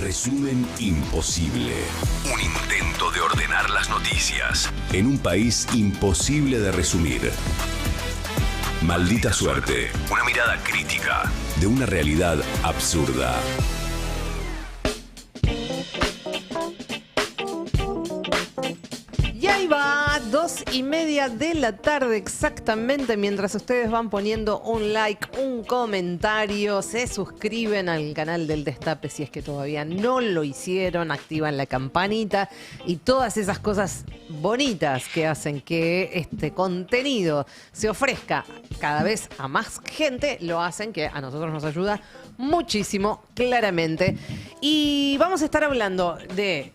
Resumen imposible. Un intento de ordenar las noticias en un país imposible de resumir. Maldita suerte. Una mirada crítica de una realidad absurda. Y ahí va, 2:30 de la tarde exactamente, mientras ustedes van poniendo un like, un comentario, se suscriben al canal del Destape si es que todavía no lo hicieron, activan la campanita y todas esas cosas bonitas que hacen que este contenido se ofrezca cada vez a más gente, lo hacen que a nosotros nos ayuda muchísimo, claramente. Y vamos a estar hablando de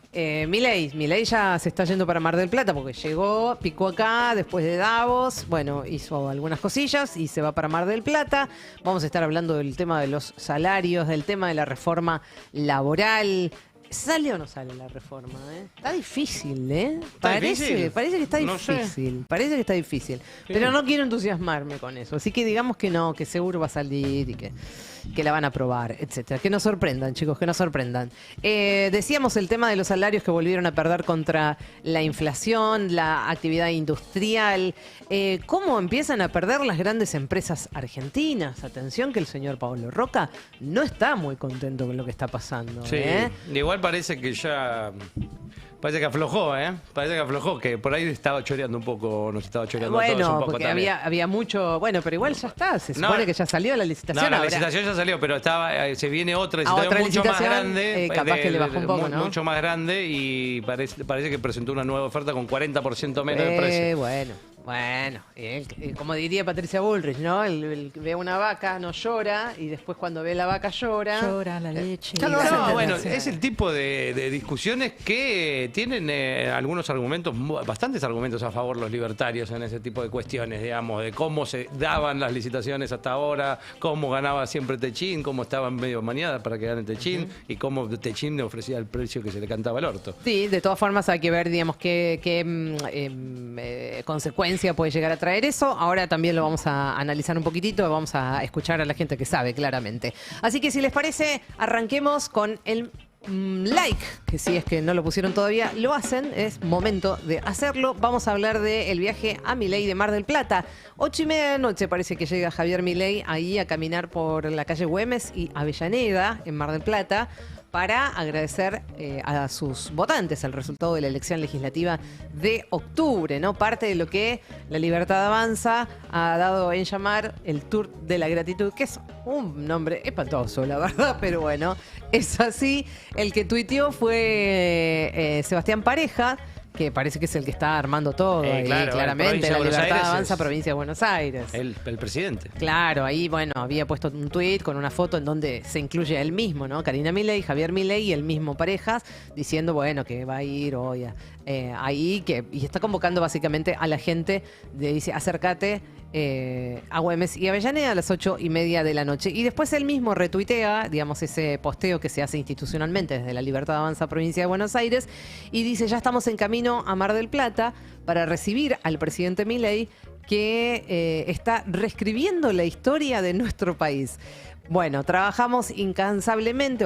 Milei. Milei ya se está yendo para Mar del Plata porque llegó, picó acá después de Davos, bueno, hizo algunas cosillas y se va para Mar del Plata. Vamos a estar hablando del tema de los salarios, del tema de la reforma laboral. ¿Sale o no sale la reforma? Está difícil, Parece que está difícil. No parece que está difícil. Sí. Pero no quiero entusiasmarme con eso. Así que digamos que no, que seguro va a salir y que la van a aprobar, etcétera. Que nos sorprendan, chicos, que nos sorprendan. Decíamos el tema de los salarios que volvieron a perder contra la inflación, la actividad industrial. ¿Cómo empiezan a perder las grandes empresas argentinas? Atención que el señor Pablo Roca no está muy contento con lo que está pasando. Sí, igual parece que ya... Parece que aflojó, Parece que aflojó, que por ahí estaba choreando un poco, nos estaba choreando a todos un poco porque también. había mucho... Bueno, pero igual ya está, se supone que ya salió la licitación. No, la licitación ya salió, pero se viene otra licitación mucho más grande. Capaz que le bajó un poco, ¿no? Mucho más grande y parece que presentó una nueva oferta con 40% menos de precio. Bueno, como diría Patricia Bullrich, ¿no? El que ve una vaca no llora y después cuando ve la vaca llora. Llora la leche. Bueno, es el tipo de discusiones que tienen algunos argumentos, bastantes argumentos a favor los libertarios en ese tipo de cuestiones, digamos, de cómo se daban las licitaciones hasta ahora, cómo ganaba siempre Techín, cómo estaban medio maniadas para que gane Techín y cómo Techín le ofrecía el precio que se le cantaba al orto. Sí, de todas formas hay que ver, digamos, qué consecuencias puede llegar a traer eso. Ahora también lo vamos a analizar un poquitito, vamos a escuchar a la gente que sabe claramente. Así que si les parece, arranquemos con el like, que si es que no lo pusieron todavía, lo hacen, es momento de hacerlo. Vamos a hablar del viaje a Milei de Mar del Plata. 8:30 de la noche parece que llega Javier Milei ahí a caminar por la calle Güemes y Avellaneda en Mar del Plata para agradecer a sus votantes el resultado de la elección legislativa de octubre, ¿no? Parte de lo que La Libertad Avanza ha dado en llamar el Tour de la Gratitud, que es un nombre espantoso, la verdad, pero bueno, es así. El que tuiteó fue Sebastián Pareja, que parece que es el que está armando todo, claramente, La Libertad Avanza, provincia de Buenos Aires. El presidente. Claro, ahí, bueno, había puesto un tuit con una foto en donde se incluye él mismo, ¿no? Karina Milei, Javier Milei y el mismo Parejas, diciendo, bueno, que va a ir hoy ahí, y está convocando básicamente a la gente, dice, acércate a Güemes y Avellaneda a las 8:30 de la noche. Y después él mismo retuitea, digamos, ese posteo que se hace institucionalmente desde La Libertad Avanza, provincia de Buenos Aires, y dice, ya estamos en camino a Mar del Plata para recibir al presidente Milei, que está reescribiendo la historia de nuestro país. Bueno, trabajaremos incansablemente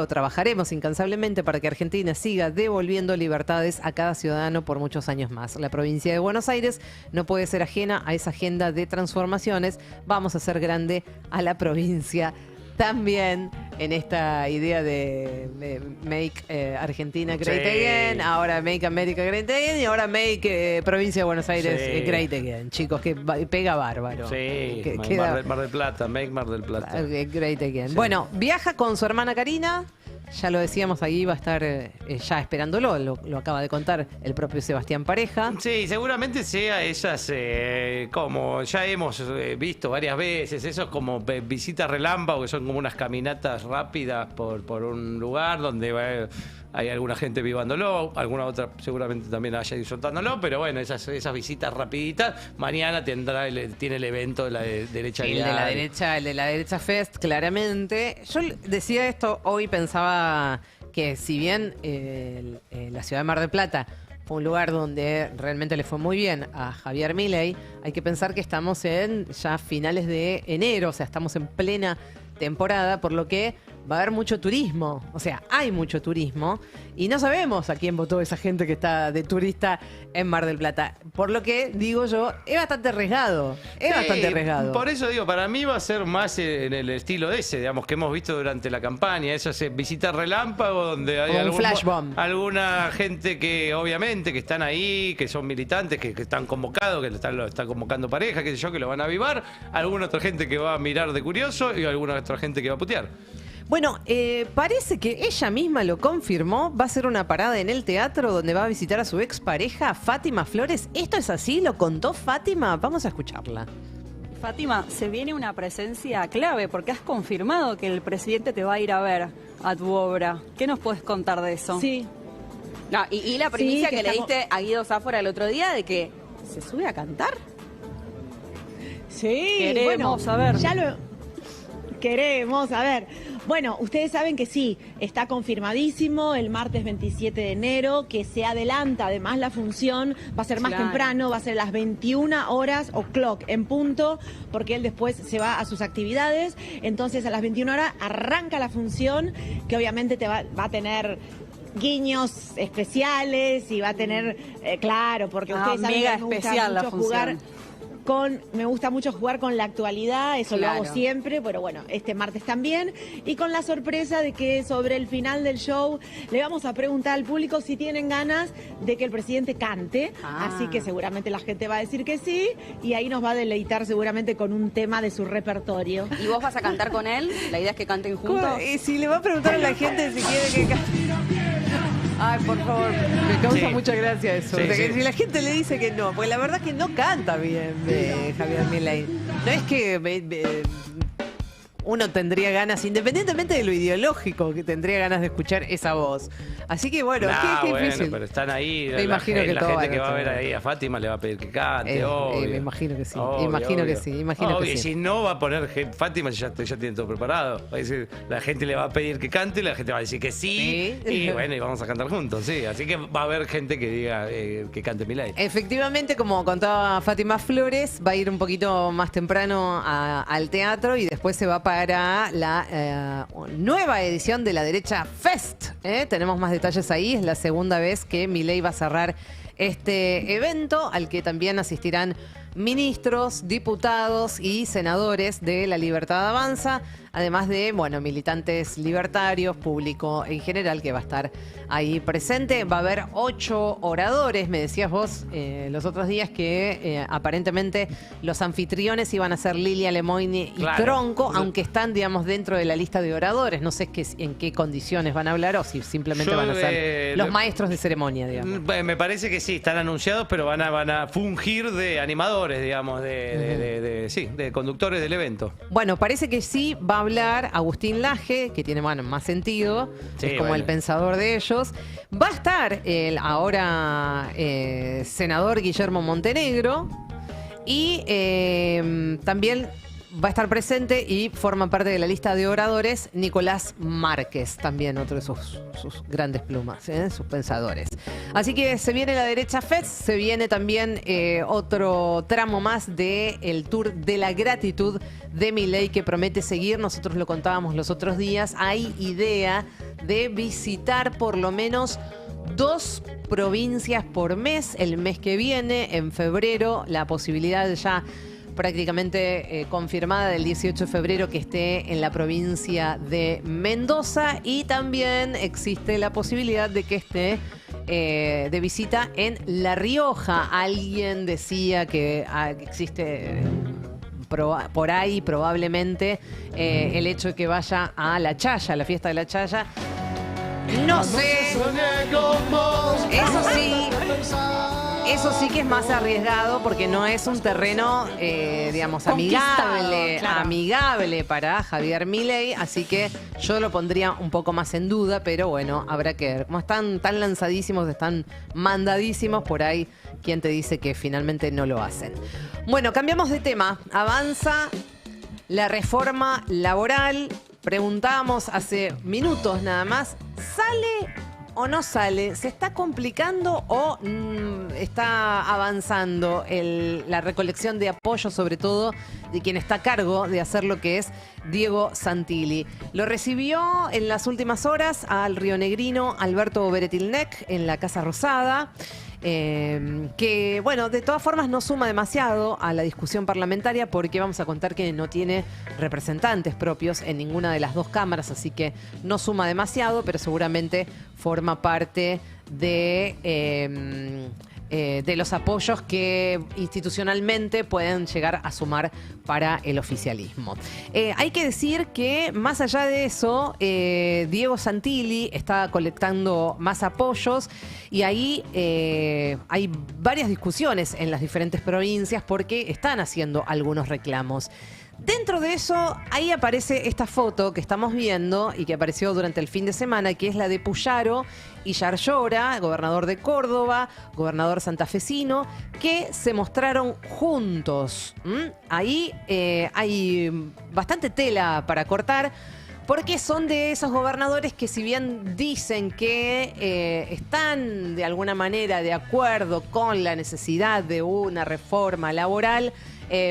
para que Argentina siga devolviendo libertades a cada ciudadano por muchos años más. La provincia de Buenos Aires no puede ser ajena a esa agenda de transformaciones. Vamos a hacer grande a la provincia también en esta idea de Make Argentina Great Again, ahora Make America Great Again y ahora Make Provincia de Buenos Aires Great Again. Chicos, que pega bárbaro. Sí, Mar del Plata, Make Mar del Plata. Great Again. Sí. Bueno, viaja con su hermana Karina. Ya lo decíamos, ahí va a estar ya esperándolo, lo acaba de contar el propio Sebastián Pareja. Sí, seguramente sea esas, como ya hemos visto varias veces, esos como visitas relámpago, que son como unas caminatas rápidas por un lugar donde hay alguna gente vivándolo, alguna otra seguramente también haya disfrutándolo, pero bueno, esas visitas rapiditas. Mañana tiene el evento de la derecha. El de la derecha Fest, claramente. Yo decía esto, hoy pensaba que si bien la ciudad de Mar del Plata fue un lugar donde realmente le fue muy bien a Javier Milei, hay que pensar que estamos en ya finales de enero, o sea, estamos en plena temporada, por lo que va a haber mucho turismo. O sea, hay mucho turismo. Y no sabemos a quién votó esa gente que está de turista en Mar del Plata. Por lo que, digo yo, es bastante arriesgado. Es bastante arriesgado. Por eso digo, para mí va a ser más en el estilo de ese, digamos, que hemos visto durante la campaña. Eso es visita relámpago, donde hay Un flash bomb. alguna gente que, obviamente, que están ahí, que son militantes, que están convocados, que lo están convocando pareja, qué sé yo, que lo van a avivar. Alguna otra gente que va a mirar de curioso y alguna otra gente que va a putear. Bueno, parece que ella misma lo confirmó. Va a hacer una parada en el teatro donde va a visitar a su expareja, Fátima Flores. ¿Esto es así? ¿Lo contó Fátima? Vamos a escucharla. Fátima, se viene una presencia clave porque has confirmado que el presidente te va a ir a ver a tu obra. ¿Qué nos puedes contar de eso? Sí. No, y la primicia Sí, que que le estamos- diste a Guido Sáfora el otro día de que se sube a cantar. Sí, Queremos saber. Ya lo queremos, a ver. Bueno, ustedes saben que sí, está confirmadísimo el martes 27 de enero, que se adelanta además la función, va a ser más Claro. temprano, va a ser las 21 horas o'clock en punto, porque él después se va a sus actividades. Entonces a las 21 horas arranca la función, que obviamente va a tener guiños especiales y va a tener, claro, porque ustedes saben mega que me gusta especial la mucho jugar función. me gusta mucho jugar con la actualidad, eso Claro. lo hago siempre, pero bueno, este martes también. Y con la sorpresa de que sobre el final del show le vamos a preguntar al público si tienen ganas de que el presidente cante. Ah. Así que seguramente la gente va a decir que sí, y ahí nos va a deleitar seguramente con un tema de su repertorio. ¿Y vos vas a cantar con él? La idea es que canten juntos. Si le va a preguntar a la gente si quiere que Ay, por favor, me causa Sí. mucha gracia eso. Sí, De que sí. Si la gente le dice que no, porque la verdad es que no canta bien Javier Milei. No es que uno tendría ganas, independientemente de lo ideológico, que tendría ganas de escuchar esa voz. Así que bueno, es que es bueno, difícil. pero están ahí. Me imagino que la todo gente van que a va a ver estar. ahí a Fátima le va a pedir que cante, obvio. Me imagino que sí, Obvio, imagino que obvio. sí, imagino Obvio, que y sí. si no va a poner Fátima, ya tiene todo preparado. Va a decir, la gente le va a pedir que cante, la gente va a decir que sí. Sí. Y bueno, y vamos a cantar juntos, sí. Así que va a haber gente que diga que cante Milei. Efectivamente, como contaba Fátima Flores, va a ir un poquito más temprano al teatro y después se va para la nueva edición de La Derecha Fest. Tenemos más detalles ahí, es la segunda vez que Milei va a cerrar este evento, al que también asistirán ministros, diputados y senadores de La Libertad Avanza, además de, bueno, militantes libertarios, público en general que va a estar ahí presente. Va a haber 8 oradores, me decías vos los otros días que aparentemente los anfitriones iban a ser Lilia Lemoyne y Claro. Tronco, aunque están, digamos, dentro de la lista de oradores. No sé en qué condiciones van a hablar o si simplemente Yo, van a ser los lo- maestros de ceremonia, digamos. Me parece que sí, están anunciados, pero van a fungir de animadores, digamos, de conductores del evento. Bueno, parece que sí va a hablar Agustín Laje, que tiene más sentido, Sí, es como bueno. el pensador de ellos. Va a estar el ahora senador Guillermo Montenegro y también va a estar presente y forma parte de la lista de oradores Nicolás Márquez, también otro de sus grandes plumas, sus pensadores. Así que se viene La Derecha Fest, se viene también otro tramo más del Tour de la Gratitud de Milei que promete seguir. Nosotros lo contábamos los otros días. Hay idea de visitar por lo menos 2 provincias por mes el mes que viene, en febrero, la posibilidad ya prácticamente confirmada del 18 de febrero que esté en la provincia de Mendoza, y también existe la posibilidad de que esté de visita en La Rioja. Alguien decía que existe por ahí probablemente el hecho de que vaya a La Chaya, a la fiesta de La Chaya. No sé, eso sí que es más arriesgado porque no es un terreno, digamos, Conquistado, amigable, claro. para Javier Milei, así que yo lo pondría un poco más en duda, pero bueno, habrá que ver. Como están tan lanzadísimos, están mandadísimos, por ahí, ¿quién te dice que finalmente no lo hacen? Bueno, cambiamos de tema. Avanza la reforma laboral. Preguntábamos hace minutos nada más, ¿sale o no sale? ¿Se está complicando o está avanzando la recolección de apoyo, sobre todo de quien está a cargo de hacer lo que es Diego Santilli? Lo recibió en las últimas horas al rionegrino Alberto Beretilnec en la Casa Rosada. Que, bueno, de todas formas no suma demasiado a la discusión parlamentaria porque vamos a contar que no tiene representantes propios en ninguna de las dos cámaras, así que no suma demasiado, pero seguramente forma parte de los apoyos que institucionalmente pueden llegar a sumar para el oficialismo. Hay que decir que más allá de eso, Diego Santilli está colectando más apoyos y ahí hay varias discusiones en las diferentes provincias porque están haciendo algunos reclamos. Dentro de eso, ahí aparece esta foto que estamos viendo y que apareció durante el fin de semana, que es la de Puyaro y Yarlora, gobernador de Córdoba, gobernador santafesino, que se mostraron juntos. Ahí hay bastante tela para cortar, porque son de esos gobernadores que, si bien dicen que están de alguna manera de acuerdo con la necesidad de una reforma laboral,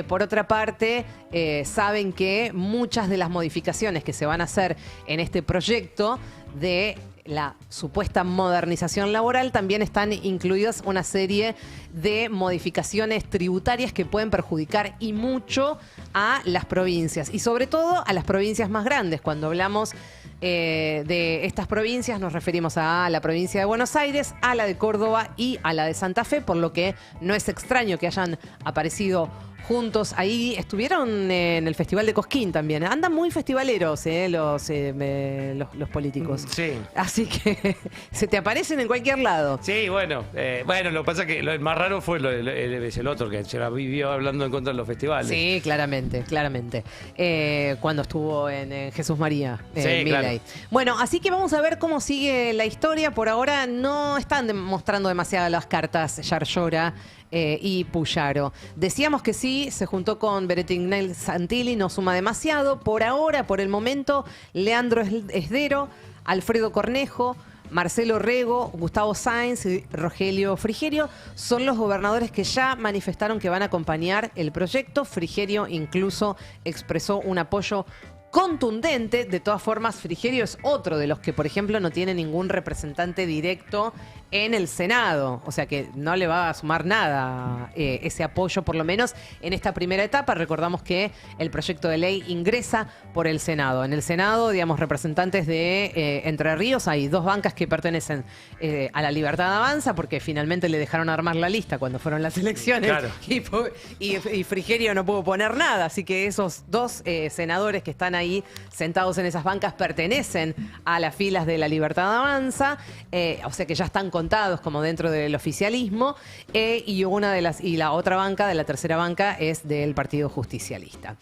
por otra parte, saben que muchas de las modificaciones que se van a hacer en este proyecto de la supuesta modernización laboral también están incluidas una serie de modificaciones tributarias que pueden perjudicar y mucho a las provincias y sobre todo a las provincias más grandes. Cuando hablamos de estas provincias nos referimos a la provincia de Buenos Aires, a la de Córdoba y a la de Santa Fe, por lo que no es extraño que hayan aparecido juntos. Ahí estuvieron en el Festival de Cosquín también. Andan muy festivaleros los políticos. Sí. Así que se te aparecen en cualquier lado. Sí, bueno, lo que pasa es que lo más raro fue el otro que se la vivió hablando en contra de los festivales. Sí, claramente. Cuando estuvo en Jesús María, sí, Milei. Claro. Bueno, así que vamos a ver cómo sigue la historia. Por ahora no están mostrando demasiadas las cartas Yarlora y Puyaro. Decíamos que sí, se juntó con Beretilnec Santilli, no suma demasiado. Por ahora, por el momento, Leandro Esdero, Alfredo Cornejo, Marcelo Rego, Gustavo Sáenz y Rogelio Frigerio son los gobernadores que ya manifestaron que van a acompañar el proyecto. Frigerio incluso expresó un apoyo contundente. De todas formas, Frigerio es otro de los que, por ejemplo, no tiene ningún representante directo en el Senado. O sea que no le va a sumar nada ese apoyo, por lo menos en esta primera etapa. Recordamos que el proyecto de ley ingresa por el Senado. En el Senado, digamos, representantes de Entre Ríos, hay dos bancas que pertenecen a la Libertad Avanza, porque finalmente le dejaron armar la lista cuando fueron las elecciones. Claro. Y Frigerio no pudo poner nada. Así que esos dos senadores que están ahí sentados en esas bancas pertenecen a las filas de la Libertad Avanza. O sea que ya están contados como dentro del oficialismo, y la otra banca, de la tercera banca, es del Partido Justicialista.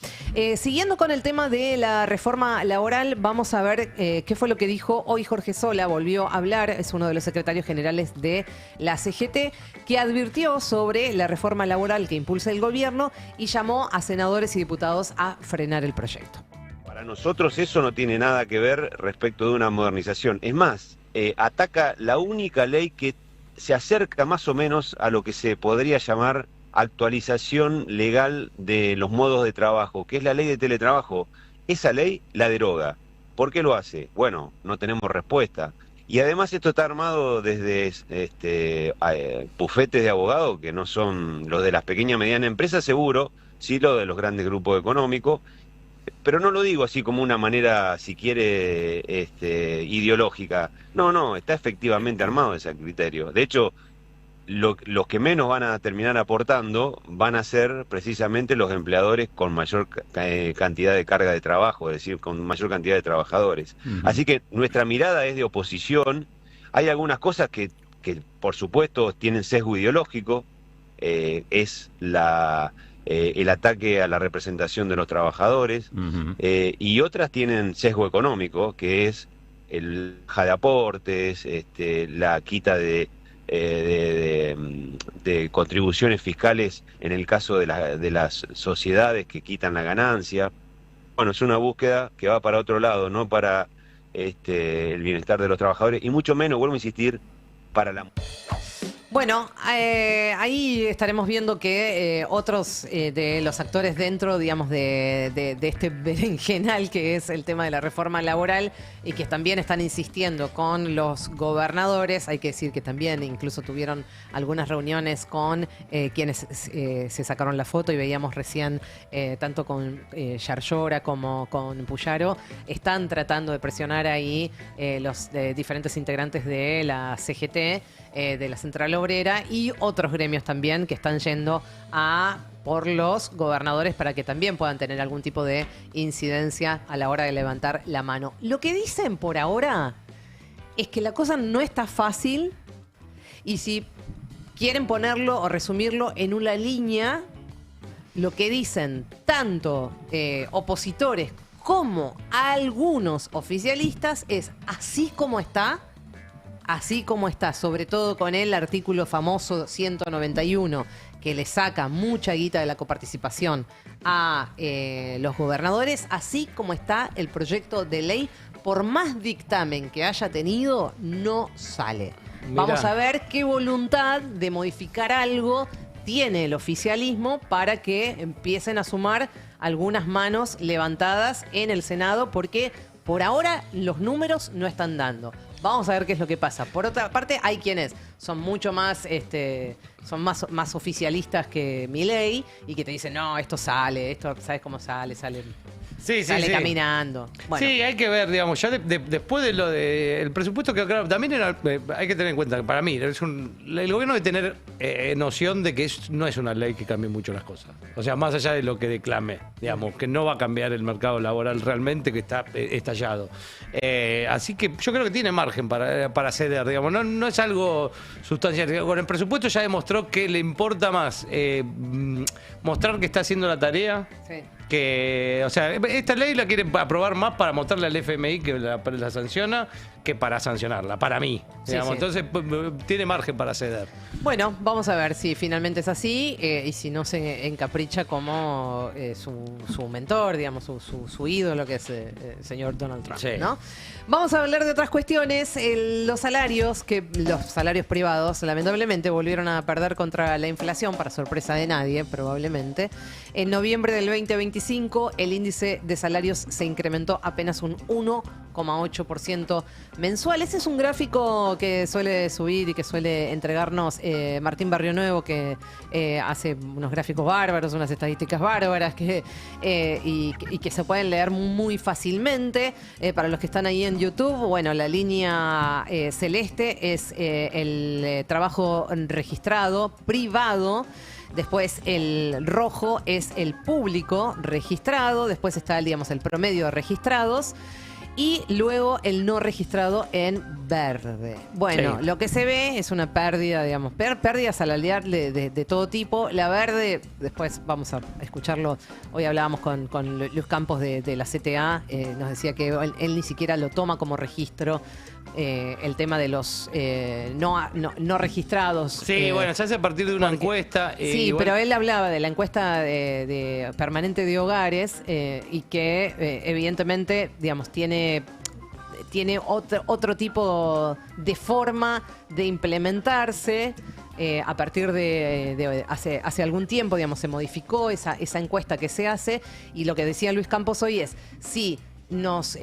Siguiendo con el tema de la reforma laboral, vamos a ver qué fue lo que dijo hoy Jorge Sola. Volvió a hablar, es uno de los secretarios generales de la CGT, que advirtió sobre la reforma laboral que impulsa el gobierno y llamó a senadores y diputados a frenar el proyecto. Para nosotros eso no tiene nada que ver respecto de una modernización. Es más, ataca la única ley que se acerca más o menos a lo que se podría llamar actualización legal de los modos de trabajo, que es la ley de teletrabajo. Esa ley la deroga. ¿Por qué lo hace? Bueno, no tenemos respuesta. Y además esto está armado desde bufetes de abogados, que no son los de las pequeñas y medianas empresas, seguro, sí los de los grandes grupos económicos. Pero no lo digo así como una manera, si quiere, ideológica. No, está efectivamente armado ese criterio. De hecho, los que menos van a terminar aportando van a ser precisamente los empleadores con mayor cantidad de carga de trabajo, es decir, con mayor cantidad de trabajadores. Así que nuestra mirada es de oposición. Hay algunas cosas que por supuesto, tienen sesgo ideológico. Es el ataque a la representación de los trabajadores, y otras tienen sesgo económico, que es el baja de aportes, la quita de contribuciones fiscales en el caso de las sociedades que quitan la ganancia. Bueno, es una búsqueda que va para otro lado, no para el bienestar de los trabajadores y mucho menos, vuelvo a insistir, para la... Bueno, ahí estaremos viendo que otros de los actores dentro, digamos, de este berenjenal que es el tema de la reforma laboral y que también están insistiendo con los gobernadores. Hay que decir que también incluso tuvieron algunas reuniones con quienes se sacaron la foto y veíamos recién tanto con Yarlora como con Puyaro. Están tratando de presionar ahí los diferentes integrantes de la CGT, de la Central Obrera y otros gremios también que están yendo por los gobernadores para que también puedan tener algún tipo de incidencia a la hora de levantar la mano. Lo que dicen por ahora es que la cosa no está fácil y si quieren ponerlo o resumirlo en una línea, lo que dicen tanto opositores como algunos oficialistas es así como está, sobre todo con el artículo famoso 191, que le saca mucha guita de la coparticipación a los gobernadores, así como está el proyecto de ley, por más dictamen que haya tenido, no sale. Mirá. Vamos a ver qué voluntad de modificar algo tiene el oficialismo para que empiecen a sumar algunas manos levantadas en el Senado, porque por ahora los números no están dando. Vamos a ver qué es lo que pasa. Por otra parte, hay quienes son mucho más, son más oficialistas que Milei y que te dicen, no, esto sale, esto, ¿sabes cómo sale? Sale caminando. Bueno. Sí, hay que ver, digamos, ya después de lo del presupuesto, que claro, también hay que tener en cuenta que para mí el gobierno debe tener noción de que no es una ley que cambie mucho las cosas. O sea, más allá de lo que declame, digamos, que no va a cambiar el mercado laboral realmente, que está estallado. Así que yo creo que tiene margen para ceder, digamos, no es algo sustancial. Con el presupuesto ya demostró que le importa más mostrar que está haciendo la tarea. Sí. Que, o sea, esta ley la quieren aprobar más para mostrarle al FMI que la sanciona que para sancionarla, para mí. Digamos. Sí. Entonces tiene margen para ceder. Bueno, vamos a ver si finalmente es así y si no se encapricha como su mentor, digamos, su ídolo, que es el señor Donald Trump, Sí. ¿no? Vamos a hablar de otras cuestiones. Los salarios privados, lamentablemente, volvieron a perder contra la inflación, para sorpresa de nadie, probablemente. En noviembre del 2025, el índice de salarios se incrementó apenas un 1,8% mensual. Ese es un gráfico que suele subir y que suele entregarnos Martín Barrionuevo, que hace unos gráficos bárbaros, unas estadísticas bárbaras y que se pueden leer muy fácilmente. Para los que están ahí en YouTube, bueno, la línea celeste es el trabajo registrado, privado. Después el rojo es el público registrado. Después está, digamos, el promedio de registrados. Y luego el no registrado en verde. Bueno, Sí. Lo que se ve es una pérdida, digamos, pérdida salarial de todo tipo. La verde, después vamos a escucharlo. Hoy hablábamos con Luis Campos de la CTA. Nos decía que él ni siquiera lo toma como registro. El tema de los no registrados. Sí, bueno, se hace a partir de una encuesta. Sí, igual... pero él hablaba de la encuesta de permanente de hogares y que evidentemente, digamos, tiene otro tipo de forma de implementarse. A partir de hace algún tiempo, digamos, se modificó esa encuesta que se hace, y lo que decía Luis Campos hoy es, si nos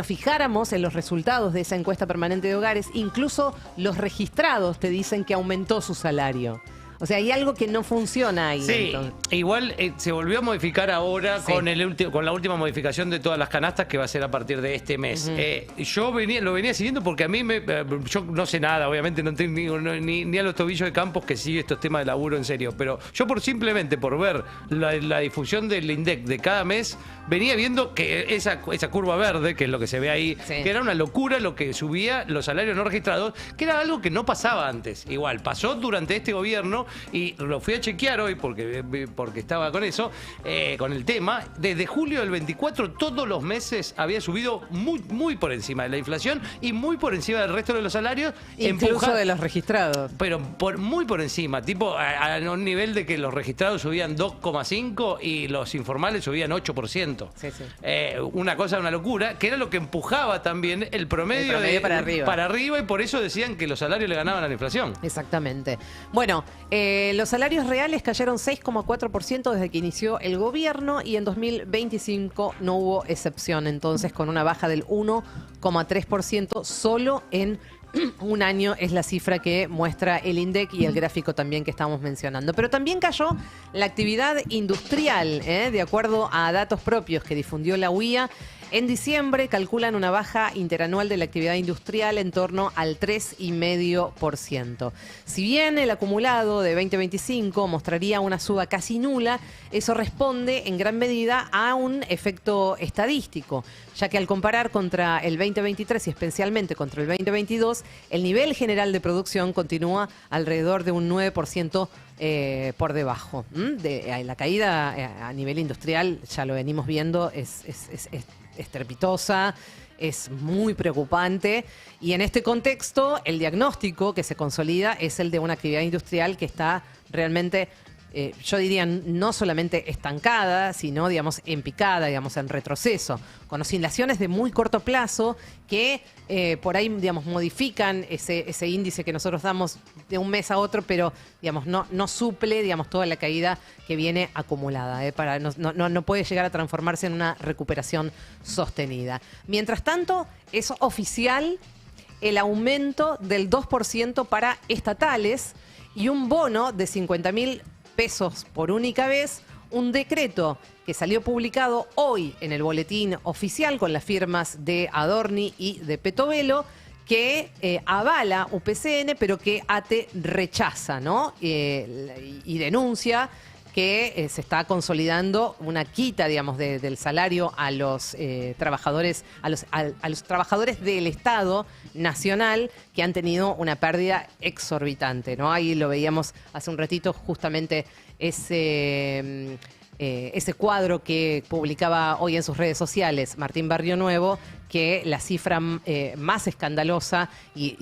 fijáramos en los resultados de esa encuesta permanente de hogares, incluso los registrados te dicen que aumentó su salario. O sea, hay algo que no funciona ahí. Sí, entonces. igual se volvió a modificar ahora Sí. con la última modificación de todas las canastas, que va a ser a partir de este mes. Yo lo venía siguiendo porque a mí yo no sé nada, obviamente no tengo ni a los tobillos de Campos, que sigue estos temas de laburo en serio, pero yo simplemente por ver la difusión del INDEC de cada mes, venía viendo que esa curva verde, que es lo que se ve ahí, Sí. que era una locura lo que subía los salarios no registrados, que era algo que no pasaba antes. Igual, pasó durante este gobierno, y lo fui a chequear hoy porque estaba con eso, con el tema. Desde julio del 24 todos los meses había subido muy por encima de la inflación y muy por encima del resto de los salarios. Incluso de los registrados. Pero muy por encima, tipo a un nivel de que los registrados subían 2,5 y los informales subían 8%. Sí, sí. Una locura, que era lo que empujaba también el promedio para arriba. Y por eso decían que los salarios le ganaban a la inflación. Exactamente. Bueno, los salarios reales cayeron 6,4% desde que inició el gobierno y en 2025 no hubo excepción, entonces con una baja del 1,3% solo en un año es la cifra que muestra el INDEC y el gráfico también que estamos mencionando. Pero también cayó la actividad industrial, de acuerdo a datos propios que difundió la UIA. En diciembre calculan una baja interanual de la actividad industrial en torno al 3,5%. Si bien el acumulado de 2025 mostraría una suba casi nula, eso responde en gran medida a un efecto estadístico, ya que al comparar contra el 2023 y especialmente contra el 2022, el nivel general de producción continúa alrededor de un 9% por debajo. La caída a nivel industrial, ya lo venimos viendo, es estrepitosa, es muy preocupante y en este contexto el diagnóstico que se consolida es el de una actividad industrial que está realmente, yo diría, no solamente estancada, sino, digamos, en picada, digamos, en retroceso, con oscilaciones de muy corto plazo que por ahí, digamos, modifican ese índice que nosotros damos de un mes a otro, pero, digamos, no suple, digamos, toda la caída que viene acumulada. No puede llegar a transformarse en una recuperación sostenida. Mientras tanto, es oficial el aumento del 2% para estatales y un bono de 50.000 pesos por única vez, un decreto que salió publicado hoy en el boletín oficial con las firmas de Adorni y de Petovelo, que avala UPCN, pero que ATE rechaza, ¿no? Y denuncia que se está consolidando una quita, digamos, del salario a los trabajadores, a los trabajadores del Estado Nacional que han tenido una pérdida exorbitante, ¿no? Ahí lo veíamos hace un ratito, justamente ese cuadro que publicaba hoy en sus redes sociales Martín Barrio Nuevo, que la cifra más escandalosa y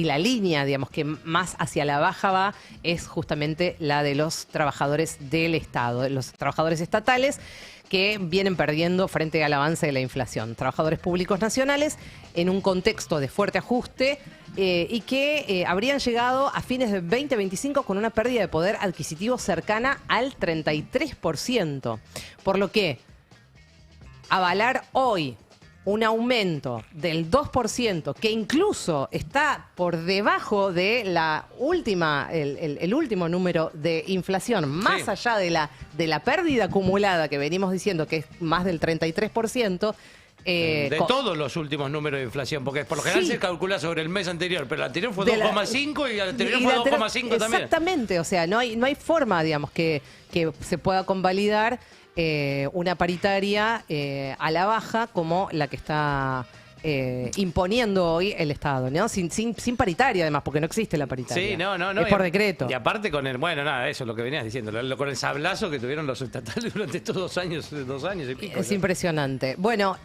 la línea, digamos, que más hacia la baja va es justamente la de los trabajadores del Estado, de los trabajadores estatales que vienen perdiendo frente al avance de la inflación. Trabajadores públicos nacionales en un contexto de fuerte ajuste y que habrían llegado a fines de 2025 con una pérdida de poder adquisitivo cercana al 33%. Por lo que avalar hoy un aumento del 2%, que incluso está por debajo de la última, el último número de inflación, más allá de la pérdida acumulada que venimos diciendo que es más del 33%. Todos los últimos números de inflación, porque por lo general se calcula sobre el mes anterior, pero el anterior fue 2,5 y el anterior fue 2,5 también. Exactamente, o sea, no hay forma, digamos, que se pueda convalidar una paritaria a la baja como la que está imponiendo hoy el Estado, ¿no? Sin paritaria, además, porque no existe la paritaria. Sí, no. Es por decreto. Y aparte con eso es lo que venías diciendo, con el sablazo que tuvieron los estatales durante estos 2 años y pico. Es impresionante. Bueno,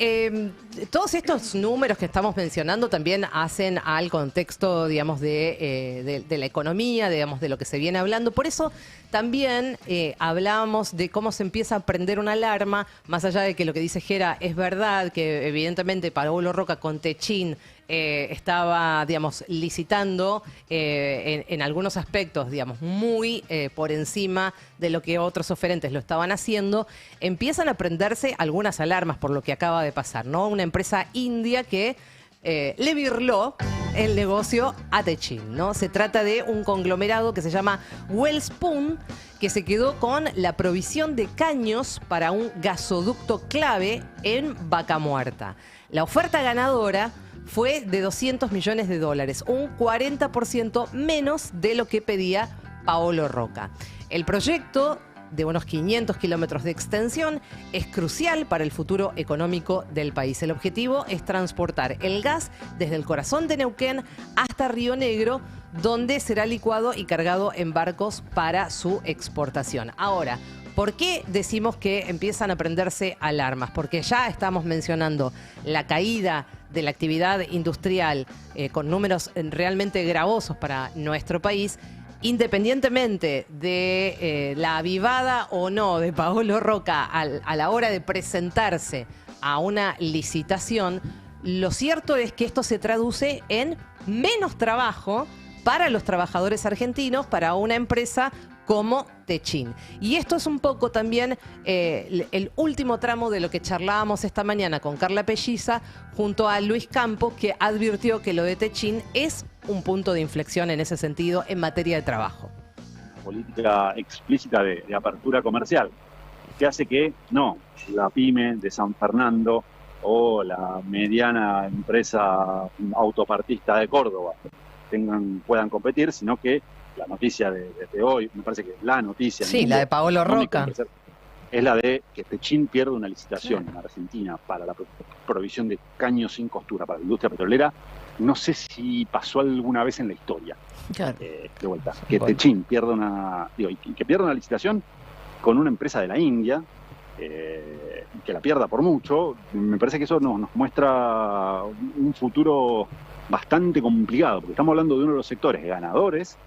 todos estos números que estamos mencionando también hacen al contexto, digamos, de la economía, digamos, de lo que se viene hablando. Por eso también hablábamos de cómo se empieza a prender una alarma, más allá de que lo que dice Gera es verdad, que evidentemente Paolo Roca con Techin estaba, digamos, licitando en algunos aspectos, digamos, muy por encima de lo que otros oferentes lo estaban haciendo. Empiezan a prenderse algunas alarmas por lo que acaba de pasar, ¿no? Una empresa india que le birló el negocio a Techin, ¿no? Se trata de un conglomerado que se llama Wellspun, que se quedó con la provisión de caños para un gasoducto clave en Vaca Muerta. La oferta ganadora fue de $200 millones, un 40% menos de lo que pedía Paolo Roca. El proyecto de unos 500 kilómetros de extensión, es crucial para el futuro económico del país. El objetivo es transportar el gas desde el corazón de Neuquén hasta Río Negro, donde será licuado y cargado en barcos para su exportación. Ahora, ¿por qué decimos que empiezan a prenderse alarmas? Porque ya estamos mencionando la caída de la actividad industrial con números realmente gravosos para nuestro país. Independientemente de la avivada o no de Paolo Roca a la hora de presentarse a una licitación, lo cierto es que esto se traduce en menos trabajo para los trabajadores argentinos, para una empresa como Techin. Y esto es un poco también el último tramo de lo que charlábamos esta mañana con Carla Pelliza junto a Luis Campos, que advirtió que lo de Techin es un punto de inflexión en ese sentido en materia de trabajo. Política explícita de apertura comercial, que hace que no la pyme de San Fernando o la mediana empresa autopartista de Córdoba puedan competir, sino que la noticia de hoy, me parece que la noticia... Sí, la de Paolo Roca. Es la de que Techin pierde una licitación en Argentina para la provisión de caños sin costura para la industria petrolera. No sé si pasó alguna vez en la historia. Claro. De vuelta. Que Techin pierda una licitación con una empresa de la India, que la pierda por mucho. Me parece que eso nos muestra un futuro bastante complicado, porque estamos hablando de uno de los sectores ganadores,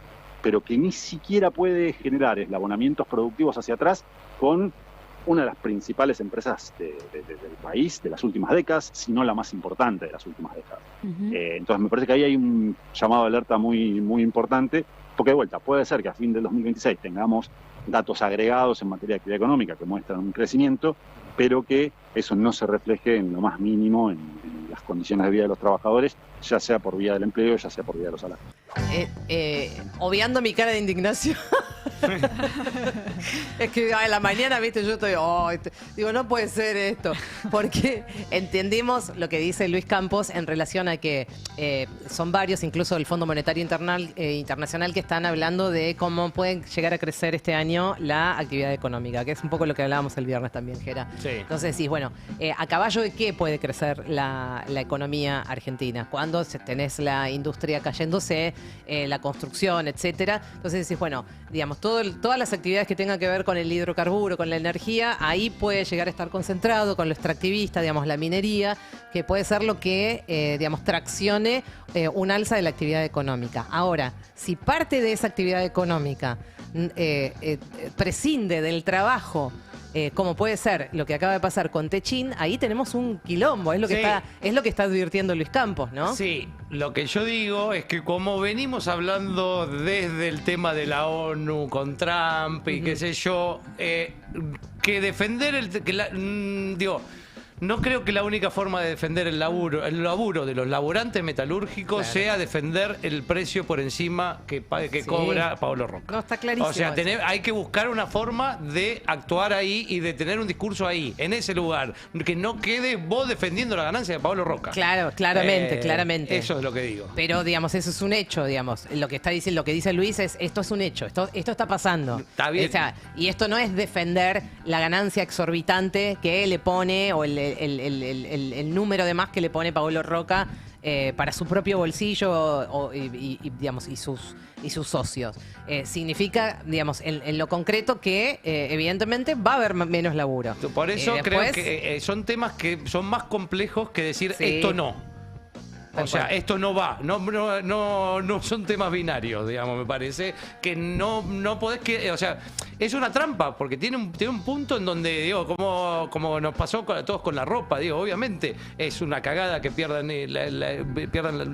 pero que ni siquiera puede generar eslabonamientos productivos hacia atrás con una de las principales empresas del país de las últimas décadas, si no la más importante de las últimas décadas. Entonces me parece que ahí hay un llamado de alerta muy, muy importante, porque de vuelta, puede ser que a fin del 2026 tengamos datos agregados en materia de actividad económica que muestran un crecimiento, pero que eso no se refleje en lo más mínimo en las condiciones de vida de los trabajadores, ya sea por vía del empleo, ya sea por vía de los salarios. Obviando mi cara de indignación. Es que a la mañana, viste, yo estoy, digo, no puede ser esto, porque entendimos lo que dice Luis Campos en relación a que son varios, incluso el Fondo Monetario Internacional, que están hablando de cómo pueden llegar a crecer este año la actividad económica, que es un poco lo que hablábamos el viernes también, Gera. Sí. Entonces decís, bueno, ¿a caballo de qué puede crecer la economía argentina? Cuando tenés la industria cayéndose, la construcción, etcétera. Entonces decís, bueno, digamos, todas las actividades que tengan que ver con el hidrocarburo, con la energía, ahí puede llegar a estar concentrado, con lo extractivista, digamos, la minería, que puede ser lo que, digamos, traccione un alza de la actividad económica. Ahora, si parte de esa actividad económica prescinde del trabajo, como puede ser lo que acaba de pasar con Techin, ahí tenemos un quilombo, es lo que está advirtiendo Luis Campos, ¿no? Sí, lo que yo digo es que como venimos hablando desde el tema de la ONU con Trump y qué sé yo, que defender no creo que la única forma de defender el laburo de los laburantes metalúrgicos sea defender el precio por encima que cobra Paolo Roca. No, está clarísimo. O sea, hay que buscar una forma de actuar ahí y de tener un discurso ahí, en ese lugar. Que no quede vos defendiendo la ganancia de Paolo Roca. Claro, claramente. Eso es lo que digo. Pero, digamos, eso es un hecho, digamos. Lo que dice Luis es, esto es un hecho, esto está pasando. Está bien. O sea, y esto no es defender la ganancia exorbitante que le pone o el número de más que le pone Paolo Roca para su propio bolsillo digamos, y sus socios. Significa, digamos, en lo concreto que evidentemente va a haber menos laburo. Por eso creo que son temas que son más complejos que decir esto no. O sea, esto no va, no son temas binarios, digamos, me parece que no podés o sea, es una trampa, porque tiene un punto en donde, digo, como nos pasó a todos con la ropa, digo, obviamente es una cagada que pierdan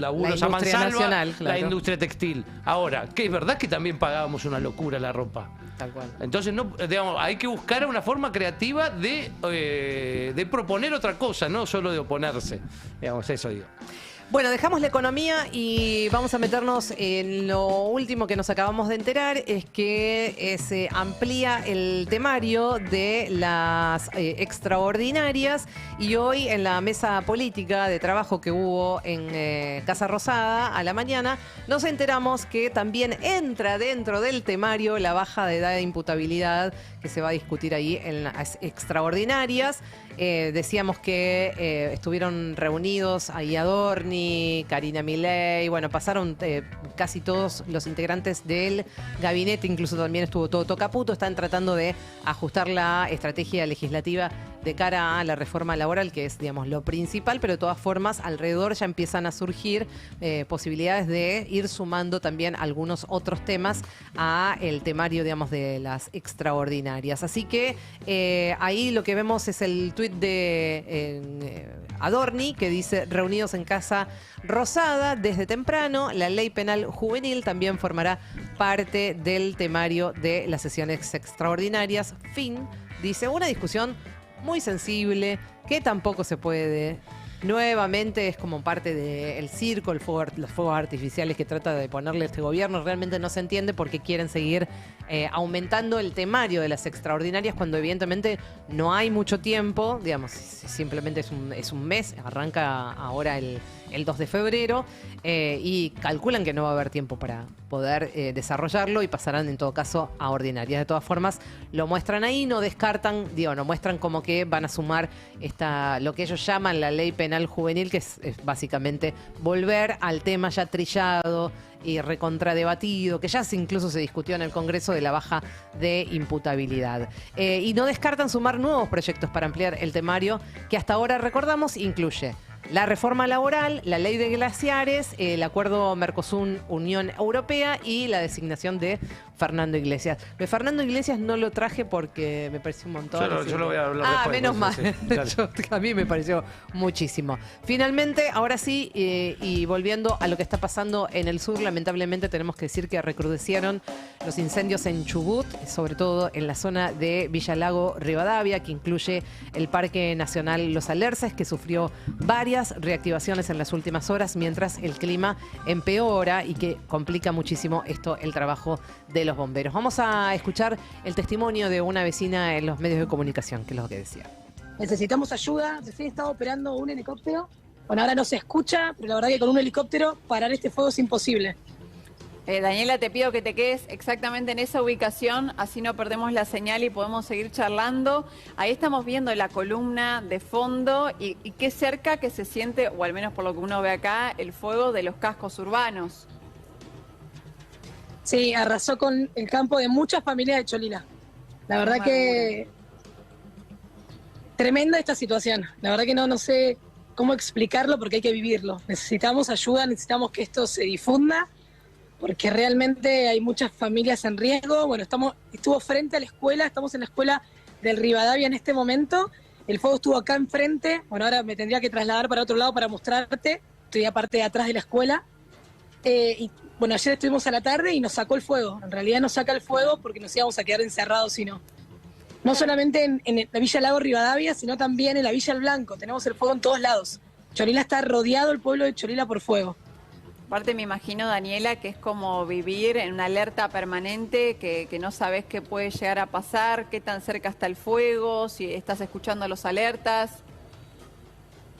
laburos a mansalva la industria textil. Ahora, que es verdad que también pagábamos una locura la ropa. Tal cual. Entonces, digamos, hay que buscar una forma creativa de proponer otra cosa, no solo de oponerse. Digamos, eso digo. Bueno, dejamos la economía y vamos a meternos en lo último que nos acabamos de enterar, es que se amplía el temario de las extraordinarias y hoy en la mesa política de trabajo que hubo en Casa Rosada a la mañana nos enteramos que también entra dentro del temario la baja de edad de imputabilidad que se va a discutir ahí en las extraordinarias. Decíamos que estuvieron reunidos ahí Adorni, Karina Milei, bueno, pasaron casi todos los integrantes del gabinete, incluso también estuvo Toto Caputo, están tratando de ajustar la estrategia legislativa de cara a la reforma laboral, que es, digamos, lo principal, pero de todas formas alrededor ya empiezan a surgir posibilidades de ir sumando también algunos otros temas a el temario, digamos, de las extraordinarias. Así que ahí lo que vemos es el tuit de Adorni, que dice: reunidos en Casa Rosada desde temprano, la ley penal juvenil también formará parte del temario de las sesiones extraordinarias. Fin, dice, una discusión muy sensible, que tampoco se puede. Nuevamente es como parte del circo, los fuegos artificiales que trata de ponerle este gobierno. Realmente no se entiende por qué quieren seguir aumentando el temario de las extraordinarias cuando evidentemente no hay mucho tiempo. Digamos, simplemente es un mes, arranca ahora el 2 de febrero y calculan que no va a haber tiempo para poder desarrollarlo y pasarán en todo caso a ordinarias. De todas formas, lo muestran ahí, no descartan, no muestran como que van a sumar lo que ellos llaman la ley penal juvenil, que es básicamente volver al tema ya trillado y recontradebatido, que ya incluso se discutió en el Congreso, de la baja de imputabilidad. Y no descartan sumar nuevos proyectos para ampliar el temario, que hasta ahora, recordamos, incluye la reforma laboral, la ley de glaciares, el acuerdo Mercosur-Unión Europea y la designación de Fernando Iglesias. De Fernando Iglesias no lo traje porque me pareció un montón. Yo lo voy a hablar después. Menos mal. Sí, a mí me pareció muchísimo. Finalmente, ahora sí, y volviendo a lo que está pasando en el sur, lamentablemente tenemos que decir que recrudecieron los incendios en Chubut, sobre todo en la zona de Villa Lago Rivadavia, que incluye el Parque Nacional Los Alerces, que sufrió varias reactivaciones en las últimas horas, mientras el clima empeora y que complica muchísimo esto el trabajo de los bomberos. Vamos a escuchar el testimonio de una vecina en los medios de comunicación, que es lo que decía. Necesitamos ayuda, recién estaba operando un helicóptero, bueno, ahora no se escucha, pero la verdad que con un helicóptero parar este fuego es imposible. Daniela, te pido que te quedes exactamente en esa ubicación, así no perdemos la señal y podemos seguir charlando. Ahí estamos viendo la columna de fondo y qué cerca que se siente, o al menos por lo que uno ve acá, el fuego de los cascos urbanos. Sí, arrasó con el campo de muchas familias de Cholila. La verdad que tremenda esta situación. La verdad que no sé cómo explicarlo porque hay que vivirlo. Necesitamos ayuda, necesitamos que esto se difunda, porque realmente hay muchas familias en riesgo. Bueno, estuvo frente a la escuela, estamos en la escuela del Rivadavia en este momento. El fuego estuvo acá enfrente. Bueno, ahora me tendría que trasladar para otro lado para mostrarte. Estoy aparte de atrás de la escuela. Y bueno, ayer estuvimos a la tarde y nos sacó el fuego. En realidad nos saca el fuego porque nos íbamos a quedar encerrados si no. No solamente en la Villa Lago Rivadavia, sino también en la Villa El Blanco. Tenemos el fuego en todos lados. Cholila está rodeado, el pueblo de Cholila, por fuego. Aparte me imagino, Daniela, que es como vivir en una alerta permanente, que no sabes qué puede llegar a pasar, qué tan cerca está el fuego, si estás escuchando los alertas.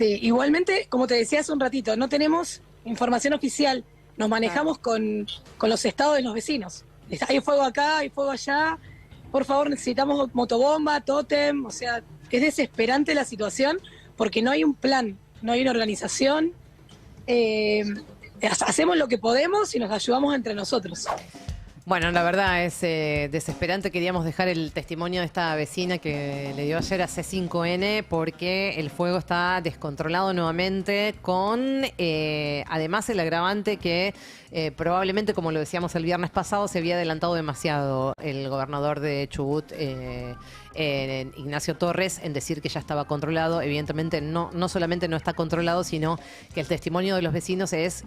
Sí, igualmente, como te decía hace un ratito, no tenemos información oficial, nos manejamos con los estados de los vecinos. Hay fuego acá, hay fuego allá, por favor necesitamos motobomba, tótem, o sea, es desesperante la situación porque no hay un plan, no hay una organización. Hacemos lo que podemos y nos ayudamos entre nosotros. Bueno, la verdad es desesperante. Queríamos dejar el testimonio de esta vecina que le dio ayer a C5N porque el fuego está descontrolado nuevamente con, además, el agravante que probablemente, como lo decíamos el viernes pasado, se había adelantado demasiado el gobernador de Chubut Ignacio Torres en decir que ya estaba controlado. Evidentemente no solamente no está controlado, sino que el testimonio de los vecinos es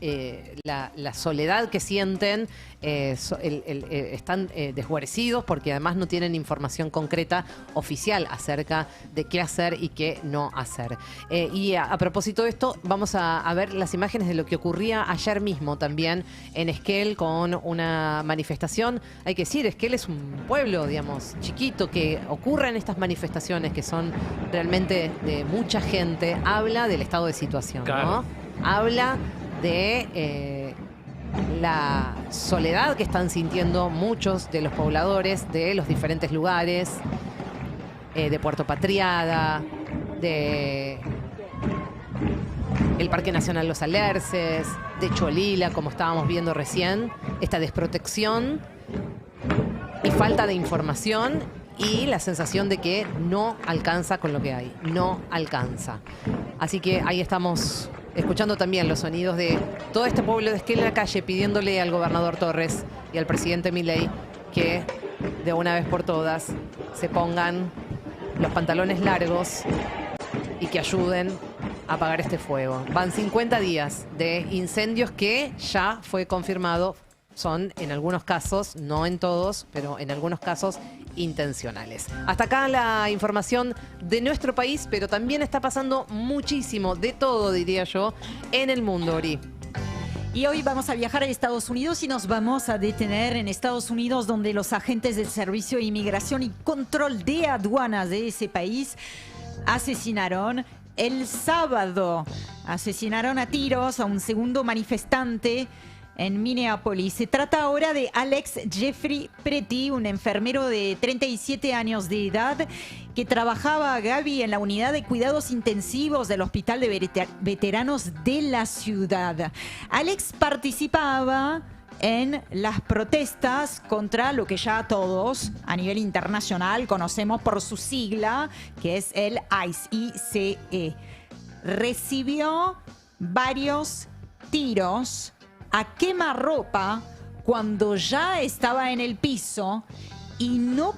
la soledad que sienten, están desguarecidos porque además no tienen información concreta oficial acerca de qué hacer y qué no hacer. Y a propósito de esto, vamos a ver las imágenes de lo que ocurría ayer mismo también en Esquel con una manifestación. Hay que decir, Esquel es un pueblo, digamos, chiquito, que ocurren estas manifestaciones que son realmente de mucha gente. Habla del estado de situación, claro, ¿no? Habla de la soledad que están sintiendo muchos de los pobladores de los diferentes lugares, de Puerto Patriada, de el Parque Nacional Los Alerces, de Cholila, como estábamos viendo recién, esta desprotección y falta de información y la sensación de que no alcanza con lo que hay, no alcanza. Así que ahí estamos escuchando también los sonidos de todo este pueblo de Esquel en la calle pidiéndole al gobernador Torres y al presidente Milei que de una vez por todas se pongan los pantalones largos y que ayuden a apagar este fuego. Van 50 días de incendios que ya fue confirmado son en algunos casos, no en todos, pero en algunos casos intencionales. Hasta acá la información de nuestro país, pero también está pasando muchísimo, de todo diría yo, en el mundo, Ori. Y hoy vamos a viajar a Estados Unidos y nos vamos a detener en Estados Unidos, donde los agentes del Servicio de Inmigración y Control de Aduanas de ese país asesinaron el sábado. Asesinaron a tiros a un segundo manifestante en Minneapolis. Se trata ahora de Alex Jeffrey Pretty, un enfermero de 37 años de edad que trabajaba, Gaby, en la unidad de cuidados intensivos del Hospital de Veteranos de la ciudad. Alex participaba en las protestas contra lo que ya todos a nivel internacional conocemos por su sigla, que es el ICE. Recibió varios tiros a quemarropa cuando ya estaba en el piso y no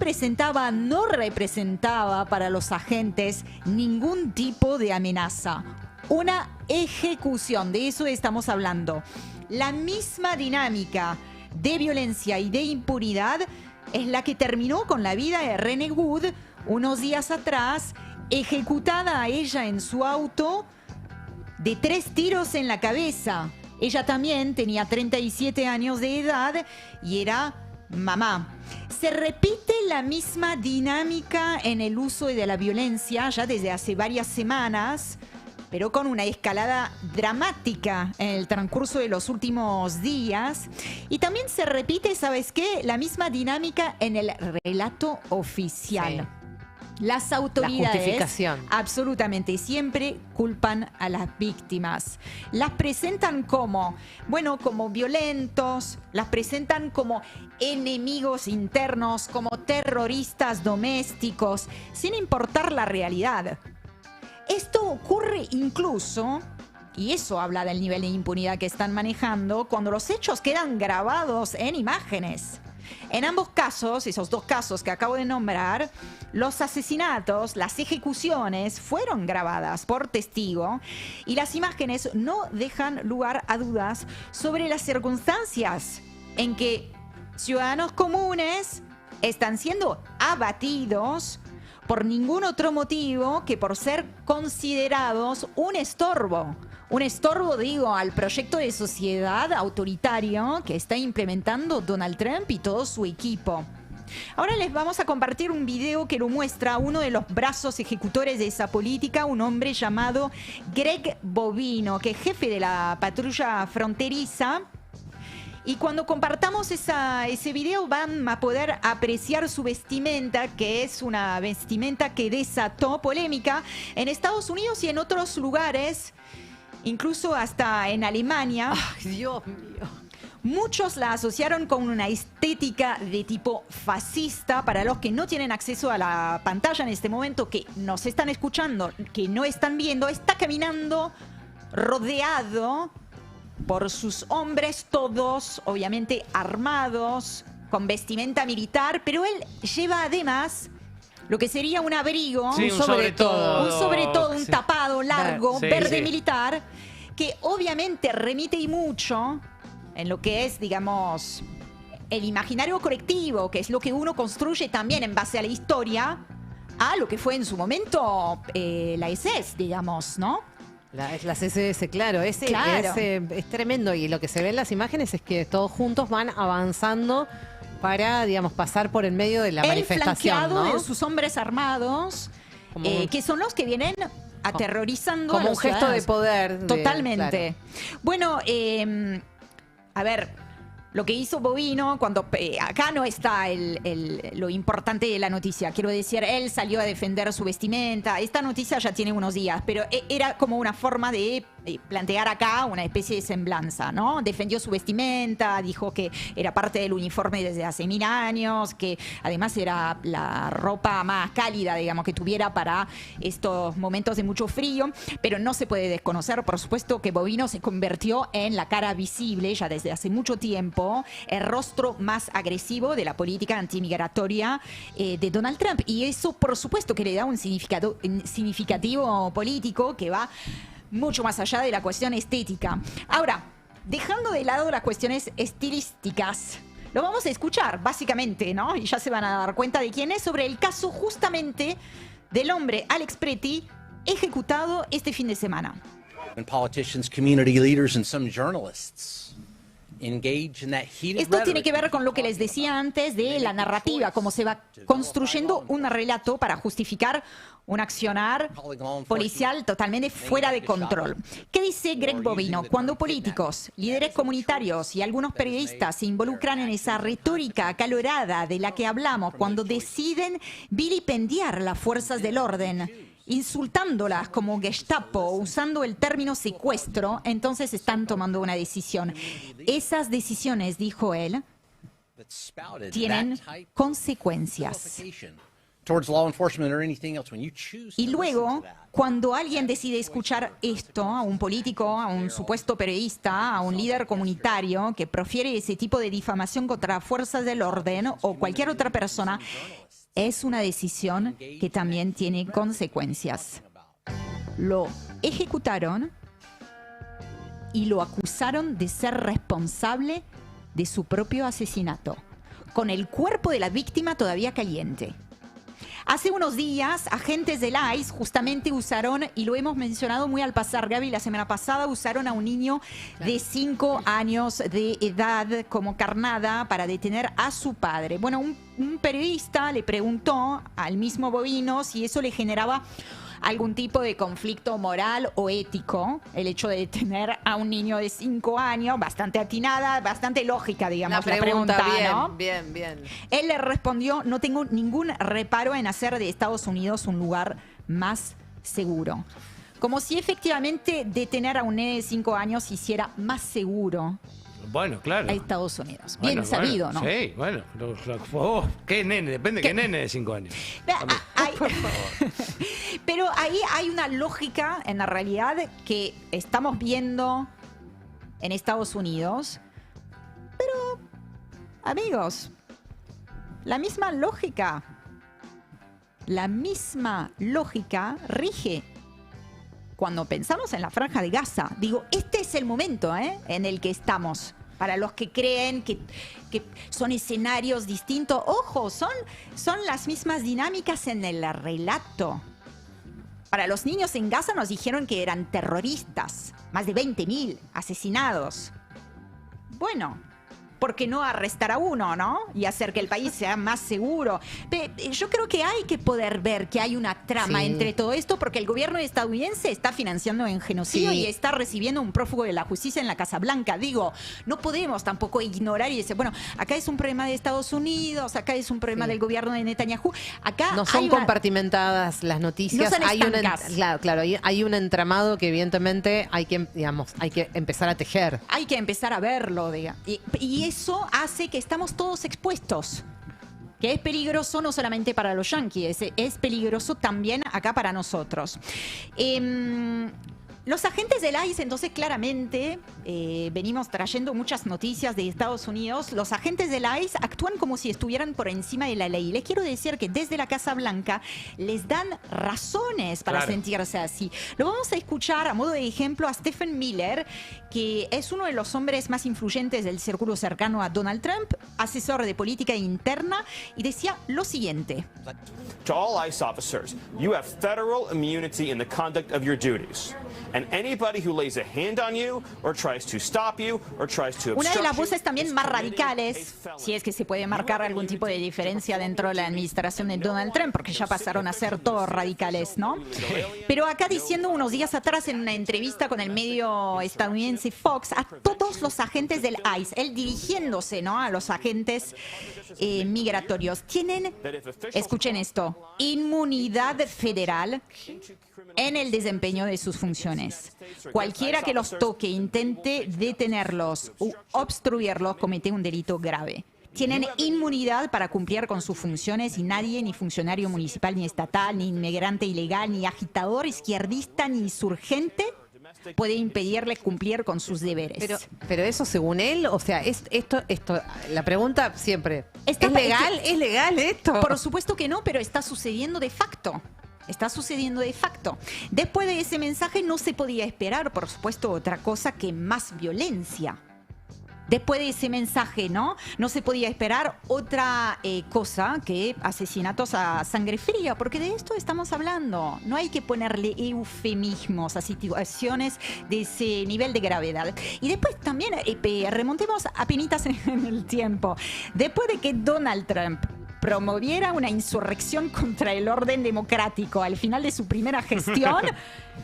representaba para los agentes ningún tipo de amenaza. Una ejecución, de eso estamos hablando. La misma dinámica de violencia y de impunidad es la que terminó con la vida de Renee Wood unos días atrás, ejecutada a ella en su auto de 3 tiros en la cabeza. Ella también tenía 37 años de edad y era mamá. Se repite la misma dinámica en el uso de la violencia ya desde hace varias semanas, pero con una escalada dramática en el transcurso de los últimos días. Y también se repite, ¿sabes qué? La misma dinámica en el relato oficial. Sí. Las autoridades, la justificación, absolutamente, siempre culpan a las víctimas. Las presentan como violentos, las presentan como enemigos internos, como terroristas domésticos, sin importar la realidad. Esto ocurre incluso, y eso habla del nivel de impunidad que están manejando, cuando los hechos quedan grabados en imágenes. En ambos casos, esos 2 casos que acabo de nombrar, los asesinatos, las ejecuciones fueron grabadas por testigo y las imágenes no dejan lugar a dudas sobre las circunstancias en que ciudadanos comunes están siendo abatidos por ningún otro motivo que por ser considerados un estorbo. Un estorbo, digo, al proyecto de sociedad autoritario que está implementando Donald Trump y todo su equipo. Ahora les vamos a compartir un video que lo muestra uno de los brazos ejecutores de esa política, un hombre llamado Greg Bovino, que es jefe de la patrulla fronteriza. Y cuando compartamos ese video van a poder apreciar su vestimenta, que es una vestimenta que desató polémica en Estados Unidos y en otros lugares, incluso hasta en Alemania. ¡Ay, Dios mío! Muchos la asociaron con una estética de tipo fascista. Para los que no tienen acceso a la pantalla en este momento, que nos están escuchando, que no están viendo, está caminando rodeado por sus hombres, todos obviamente armados, con vestimenta militar, pero él lleva además lo que sería un abrigo, Sí, un sobre todo. un sobre todo, un Sí. tapado largo, Sí, verde sí. militar, que obviamente remite y mucho en lo que es, digamos, el imaginario colectivo, que es lo que uno construye también en base a la historia, a lo que fue en su momento la SS, digamos, ¿no? Las SS, claro. Claro. Es tremendo. Y lo que se ve en las imágenes es que todos juntos van avanzando para, digamos, pasar por el medio de la Él manifestación, flanqueado ¿no? de sus hombres armados, Como un- que son los que vienen aterrorizando a Como un los gesto de ciudadanos. poder. Totalmente. Bueno, a ver, lo que hizo Bovino, cuando acá no está lo importante de la noticia. Quiero decir, él salió a defender su vestimenta. Esta noticia ya tiene unos días, pero era como una forma de plantear acá una especie de semblanza, ¿no? Defendió su vestimenta, dijo que era parte del uniforme desde hace 1000 años, que además era la ropa más cálida, digamos, que tuviera para estos momentos de mucho frío, pero no se puede desconocer, por supuesto, que Bovino se convirtió en la cara visible ya desde hace mucho tiempo, el rostro más agresivo de la política antimigratoria de Donald Trump. Y eso, por supuesto, que le da un significativo político que va mucho más allá de la cuestión estética. Ahora, dejando de lado las cuestiones estilísticas, lo vamos a escuchar, básicamente, ¿no? Y ya se van a dar cuenta de quién es, sobre el caso justamente del hombre Alex Preti, ejecutado este fin de semana. When politicians, community leaders, and some journalists engage in that heated Esto tiene rhetoric, que ver con lo que les decía antes de la narrativa, cómo se va construyendo un relato para justificar un accionar policial totalmente fuera de control. ¿Qué dice Greg Bovino? Cuando políticos, líderes comunitarios y algunos periodistas se involucran en esa retórica acalorada de la que hablamos, cuando deciden vilipendiar las fuerzas del orden, insultándolas como Gestapo, usando el término secuestro, entonces están tomando una decisión. Esas decisiones, dijo él, that spouted tienen that type consecuencias. qualification towards law enforcement or anything else. When you choose Y to luego, listen to that, cuando alguien decide escuchar esto, a un político, a un supuesto periodista, a un líder comunitario que profiere ese tipo de difamación contra fuerzas del orden o cualquier otra persona, es una decisión que también tiene consecuencias. Lo ejecutaron y lo acusaron de ser responsable de su propio asesinato, con el cuerpo de la víctima todavía caliente. Hace unos días, agentes del ICE justamente usaron, y lo hemos mencionado muy al pasar, Gaby, la semana pasada usaron a un niño de 5 años de edad como carnada para detener a su padre. Bueno, un periodista le preguntó al mismo Bovino si eso le generaba algún tipo de conflicto moral o ético, el hecho de detener a un niño de 5 años, bastante atinada, bastante lógica, digamos, la pregunta, bien, ¿no? bien. Él le respondió: no tengo ningún reparo en hacer de Estados Unidos un lugar más seguro. Como si efectivamente detener a un nene de 5 años hiciera más seguro Bueno, claro. a Estados Unidos. Bien Bueno, sabido, bueno, ¿no? Sí, bueno. ¿Qué nene? Depende de qué nene de 5 años. Pero ahí hay una lógica en la realidad que estamos viendo en Estados Unidos. Pero, amigos, la misma lógica rige cuando pensamos en la Franja de Gaza. Digo, este es el momento en el que estamos. Para los que creen que son escenarios distintos, ojo, son las mismas dinámicas en el relato. Para los niños en Gaza nos dijeron que eran terroristas, más de 20.000 asesinados. Bueno, ¿por qué no arrestar a uno, no? Y hacer que el país sea más seguro. Yo creo que hay que poder ver que hay una trama entre todo esto, porque el gobierno estadounidense está financiando en genocidio y está recibiendo un prófugo de la justicia en la Casa Blanca. Digo, no podemos tampoco ignorar y decir, bueno, acá es un problema de Estados Unidos, acá es un problema del gobierno de Netanyahu. Acá no son compartimentadas las noticias. No son hay un entramado que evidentemente hay que empezar a tejer. Hay que empezar a verlo, diga. Y eso hace que estamos todos expuestos. Que es peligroso no solamente para los yanquis, es peligroso también acá para nosotros. Los agentes del ICE entonces claramente venimos trayendo muchas noticias de Estados Unidos, los agentes del ICE actúan como si estuvieran por encima de la ley. Les quiero decir que desde la Casa Blanca les dan razones para sentirse así. Lo vamos a escuchar a modo de ejemplo a Stephen Miller, que es uno de los hombres más influyentes del círculo cercano a Donald Trump, asesor de política interna, y decía lo siguiente. To all ICE officers, you have federal immunity in the conduct of your duties. And anybody who lays a hand on you or tries to stop you or tries to Una de las obstruct voces también you más is committing radicales, a felony. si es que se puede marcar algún tipo de diferencia dentro de la administración de Donald Trump, porque ya pasaron a ser todos radicales, ¿no? Pero acá diciendo unos días atrás en una entrevista con el medio estadounidense Fox, a todos los agentes del ICE, él dirigiéndose, ¿no?, a los agentes migratorios, tienen, escuchen esto, inmunidad federal en el desempeño de sus funciones. Cualquiera que los toque, intente detenerlos u obstruirlos, comete un delito grave. Tienen inmunidad para cumplir con sus funciones y nadie, ni funcionario municipal, ni estatal, ni inmigrante ilegal, ni agitador izquierdista, ni insurgente, puede impedirle cumplir con sus deberes. Pero eso según él, o sea, esto, la pregunta siempre, ¿es legal esto? Por supuesto que no, pero está sucediendo de facto. Está sucediendo de facto. Después de ese mensaje no se podía esperar, por supuesto, otra cosa que más violencia. Después de ese mensaje, ¿no? No se podía esperar otra cosa que asesinatos a sangre fría, porque de esto estamos hablando. No hay que ponerle eufemismos a situaciones de ese nivel de gravedad. Y después también, remontemos apenitas en el tiempo. Después de que Donald Trump promoviera una insurrección contra el orden democrático al final de su primera gestión,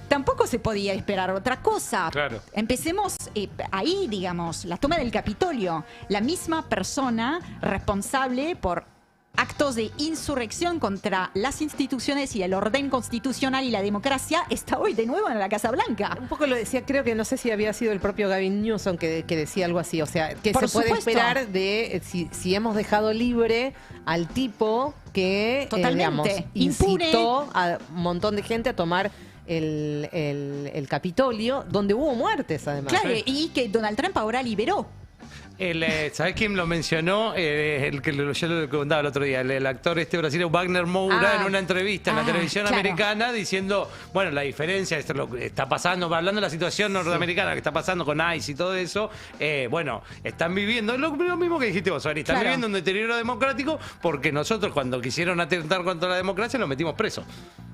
tampoco se podía esperar otra cosa. Claro. Empecemos ahí, digamos, la toma del Capitolio. La misma persona responsable por actos de insurrección contra las instituciones y el orden constitucional y la democracia está hoy de nuevo en la Casa Blanca. Un poco lo decía, creo que no sé si había sido el propio Gavin Newsom que decía algo así. O sea, que Por se puede supuesto. esperar de si hemos dejado libre al tipo que digamos, incitó a un montón de gente a tomar el Capitolio, donde hubo muertes además. Claro, y que Donald Trump ahora liberó. ¿Sabés quién lo mencionó? El que yo lo contaba el otro día, el actor brasileño Wagner Moura, en una entrevista en la televisión americana, diciendo, bueno, la diferencia, esto lo que está pasando, hablando de la situación norteamericana que está pasando con ICE y todo eso, bueno, están viviendo, lo mismo que dijiste vos, Ari, están viviendo un deterioro democrático porque nosotros cuando quisieron atentar contra la democracia los metimos presos.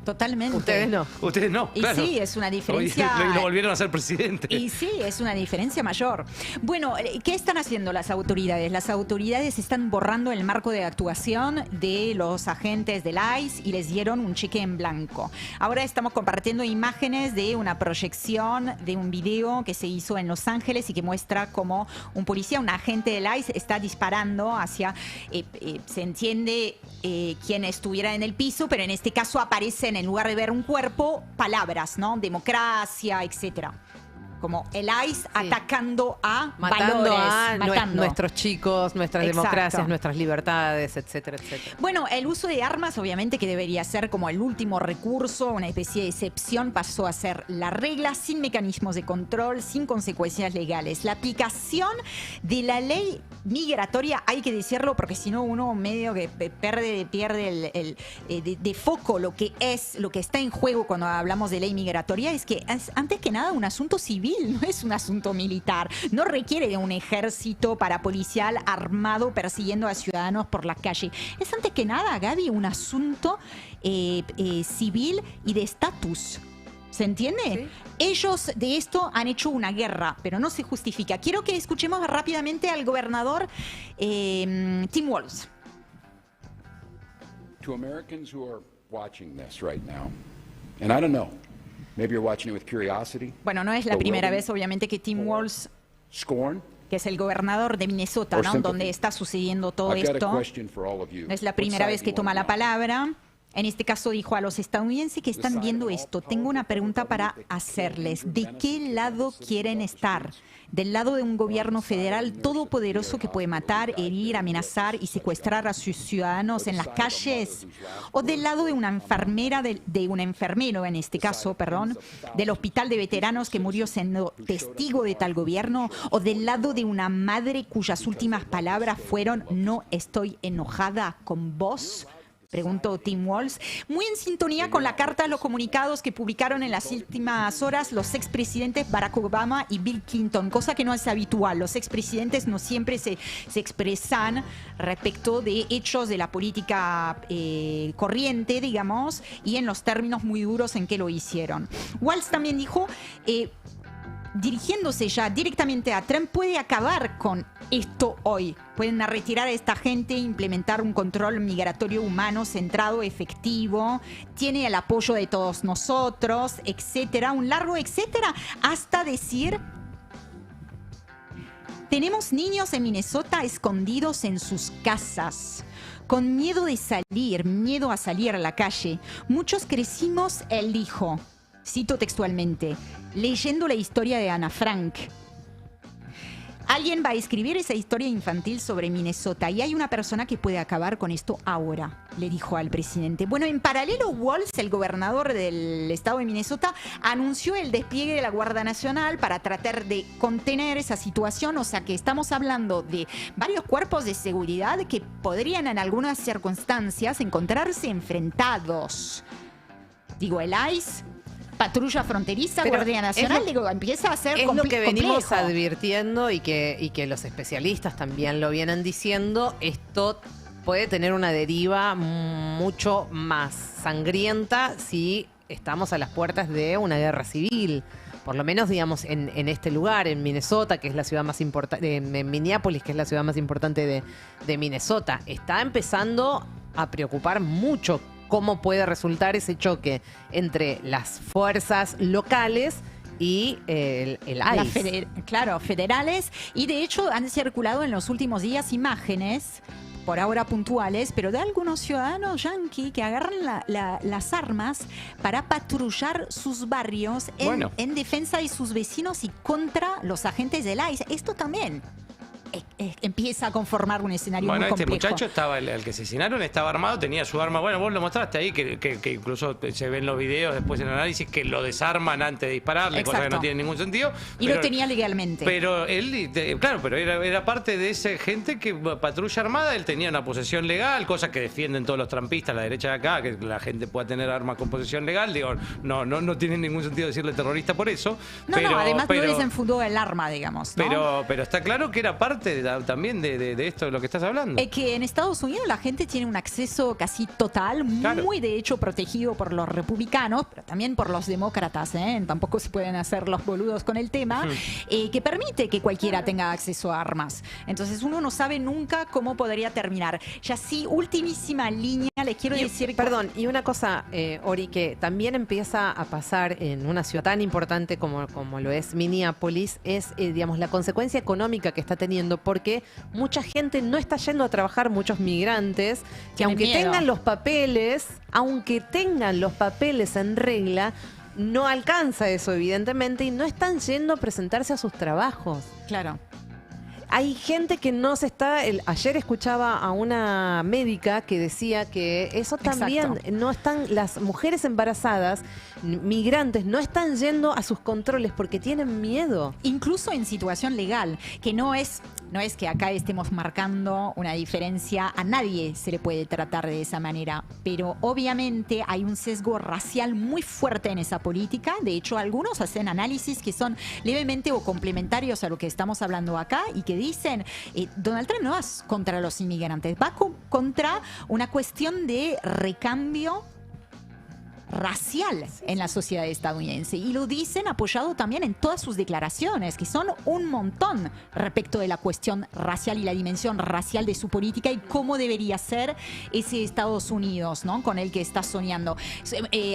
Totalmente. Ustedes no. Ustedes no, Y claro. sí, es una diferencia. Y lo volvieron a ser presidente. Y sí, es una diferencia mayor. Bueno, ¿qué están haciendo las autoridades? Las autoridades están borrando el marco de actuación de los agentes del ICE y les dieron un cheque en blanco. Ahora estamos compartiendo imágenes de una proyección de un video que se hizo en Los Ángeles y que muestra cómo un policía, un agente del ICE, está disparando hacia, se entiende quien estuviera en el piso, pero en este caso aparecen, en lugar de ver un cuerpo, palabras, ¿no? Democracia, etcétera. Como el ICE atacando a matando valores, a matando. nuestros chicos, nuestras Exacto. democracias, nuestras libertades, etcétera, etcétera. Bueno, el uso de armas obviamente que debería ser como el último recurso, una especie de excepción, pasó a ser la regla, sin mecanismos de control, sin consecuencias legales. La aplicación de la ley migratoria, hay que decirlo porque si no uno medio que pierde de foco lo que está en juego cuando hablamos de ley migratoria, es que es antes que nada un asunto civil, no es un asunto militar, no requiere de un ejército parapolicial armado persiguiendo a ciudadanos por la calle. Es antes que nada, Gaby, un asunto civil y de estatus. ¿Se entiende? Sí. Ellos de esto han hecho una guerra, pero no se justifica. Quiero que escuchemos rápidamente al gobernador Tim Walz. To Americans who are watching this right now, and I don't know, maybe you're watching it with curiosity. Bueno, no es la primera vez, obviamente, que Tim Walz, que es el gobernador de Minnesota, ¿no? Donde está sucediendo todo esto. No es la primera vez que toma la palabra. En este caso dijo a los estadounidenses que están viendo esto, tengo una pregunta para hacerles. ¿De qué lado quieren estar? ¿Del lado de un gobierno federal todopoderoso que puede matar, herir, amenazar y secuestrar a sus ciudadanos en las calles? ¿O del lado de una enfermera, de un enfermero en este caso, perdón, del hospital de veteranos que murió siendo testigo de tal gobierno? ¿O del lado de una madre cuyas últimas palabras fueron no estoy enojada con vos? Preguntó Tim Walz, muy en sintonía con la carta de los comunicados que publicaron en las últimas horas los expresidentes Barack Obama y Bill Clinton, cosa que no es habitual. Los expresidentes no siempre se expresan respecto de hechos de la política corriente, digamos, y en los términos muy duros en que lo hicieron. Walz también dijo, dirigiéndose ya directamente a Trump, puede acabar con esto hoy. Pueden retirar a esta gente, implementar un control migratorio humano centrado, efectivo, tiene el apoyo de todos nosotros, etcétera, un largo etcétera, hasta decir, tenemos niños en Minnesota escondidos en sus casas, con miedo de salir, miedo a salir a la calle. Muchos crecimos, él dijo, cito textualmente, leyendo la historia de Ana Frank. Alguien va a escribir esa historia infantil sobre Minnesota y hay una persona que puede acabar con esto ahora, le dijo al presidente. Bueno, en paralelo, Walz, el gobernador del estado de Minnesota, anunció el despliegue de la Guardia Nacional para tratar de contener esa situación. O sea que estamos hablando de varios cuerpos de seguridad que podrían en algunas circunstancias encontrarse enfrentados. Digo, el ICE, patrulla fronteriza, pero Guardia Nacional, digo, empieza a ser es lo que venimos complejo. advirtiendo y que los especialistas también lo vienen diciendo. Esto puede tener una deriva mucho más sangrienta si estamos a las puertas de una guerra civil. Por lo menos, digamos, en este lugar, en Minnesota, que es la ciudad más importante, en Minneapolis, que es la ciudad más importante de Minnesota, está empezando a preocupar mucho cómo puede resultar ese choque entre las fuerzas locales y el ICE. Claro, federales. Y de hecho han circulado en los últimos días imágenes, por ahora puntuales, pero de algunos ciudadanos yanqui que agarran las armas para patrullar sus barrios en defensa de sus vecinos y contra los agentes del ICE. Esto también empieza a conformar un escenario muy complejo. Este muchacho estaba, el que asesinaron estaba armado, tenía su arma. Bueno, vos lo mostraste ahí, que incluso se ven los videos después en el análisis que lo desarman antes de dispararle, Exacto. cosa que no tiene ningún sentido. Y lo tenía legalmente. Pero él, claro, pero era parte de esa gente que patrulla armada, él tenía una posesión legal, cosa que defienden todos los trampistas, la derecha de acá, que la gente pueda tener armas con posesión legal. Digo, no tiene ningún sentido decirle terrorista por eso. No, además no desenfundó el arma, digamos, ¿no? Pero está claro que era parte también de esto de lo que estás hablando. Es que en Estados Unidos la gente tiene un acceso casi total, muy de hecho protegido por los republicanos, pero también por los demócratas, tampoco se pueden hacer los boludos con el tema, que permite que cualquiera tenga acceso a armas. Entonces uno no sabe nunca cómo podría terminar. Ya sí, ultimísima línea, les quiero decir... Perdón, y una cosa, Ori, que también empieza a pasar en una ciudad tan importante como lo es Minneapolis, es, digamos, la consecuencia económica que está teniendo, porque mucha gente no está yendo a trabajar, muchos migrantes, que aunque tengan los papeles en regla, no alcanza eso, evidentemente, y no están yendo a presentarse a sus trabajos. Claro. Hay gente que no se está... Ayer escuchaba a una médica que decía que eso también no están... Las mujeres embarazadas, migrantes, no están yendo a sus controles porque tienen miedo. Incluso en situación legal, que no es que acá estemos marcando una diferencia, a nadie se le puede tratar de esa manera, pero obviamente hay un sesgo racial muy fuerte en esa política. De hecho, algunos hacen análisis que son levemente o complementarios a lo que estamos hablando acá y que dicen, Donald Trump no va contra los inmigrantes, va contra una cuestión de recambio racial en la sociedad estadounidense. Y lo dicen apoyado también en todas sus declaraciones, que son un montón respecto de la cuestión racial y la dimensión racial de su política y cómo debería ser ese Estados Unidos, ¿no? Con el que está soñando.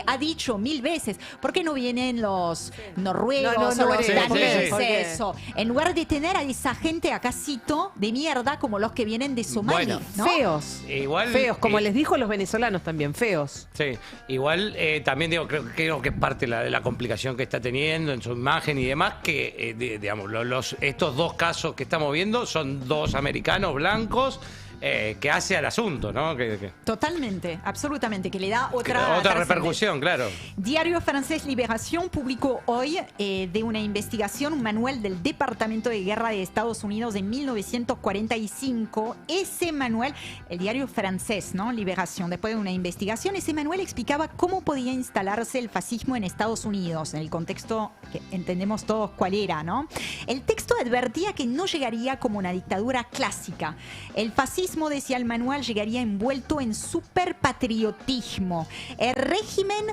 Ha dicho 1000 veces, ¿por qué no vienen los noruegos o los daneses? Eso. En lugar de tener a esa gente acá cito de mierda como los que vienen de Somalia, bueno, ¿no? Feos, como les dijo los venezolanos también, feos. Sí, igual también digo, creo que es parte de la complicación que está teniendo en su imagen y demás, que digamos, estos dos casos que estamos viendo son dos americanos blancos que hace al asunto, ¿no? Totalmente, absolutamente, que le da otra repercusión, claro. Diario francés Libération publicó hoy de una investigación, un manual del Departamento de Guerra de Estados Unidos de 1945. Ese manual, el diario francés, ¿no? Libération, después de una investigación, ese manual explicaba cómo podía instalarse el fascismo en Estados Unidos, en el contexto que entendemos todos cuál era, ¿no? El texto advertía que no llegaría como una dictadura clásica. El fascismo, decía el manual, llegaría envuelto en superpatriotismo. El régimen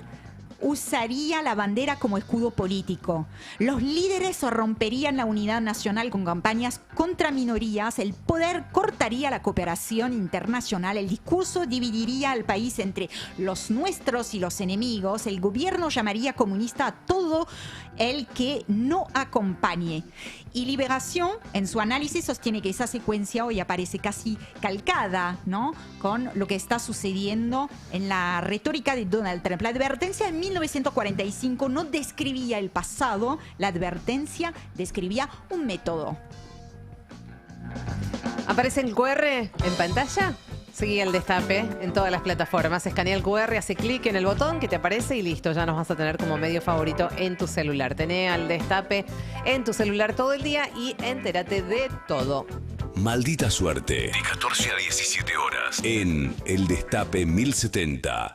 usaría la bandera como escudo político. Los líderes romperían la unidad nacional con campañas contra minorías. El poder cortaría la cooperación internacional. El discurso dividiría al país entre los nuestros y los enemigos. El gobierno llamaría comunista a todo el que no acompañe. Y Liberación, en su análisis, sostiene que esa secuencia hoy aparece casi calcada, ¿no? Con lo que está sucediendo en la retórica de Donald Trump. La advertencia en 1945 no describía el pasado, la advertencia describía un método. ¿Aparece el QR en pantalla? Seguí el Destape en todas las plataformas. Escanea el QR, hace clic en el botón que te aparece y listo, ya nos vas a tener como medio favorito en tu celular. Tené al Destape en tu celular todo el día y entérate de todo. Maldita suerte. De 14 a 17 horas en El Destape 1070.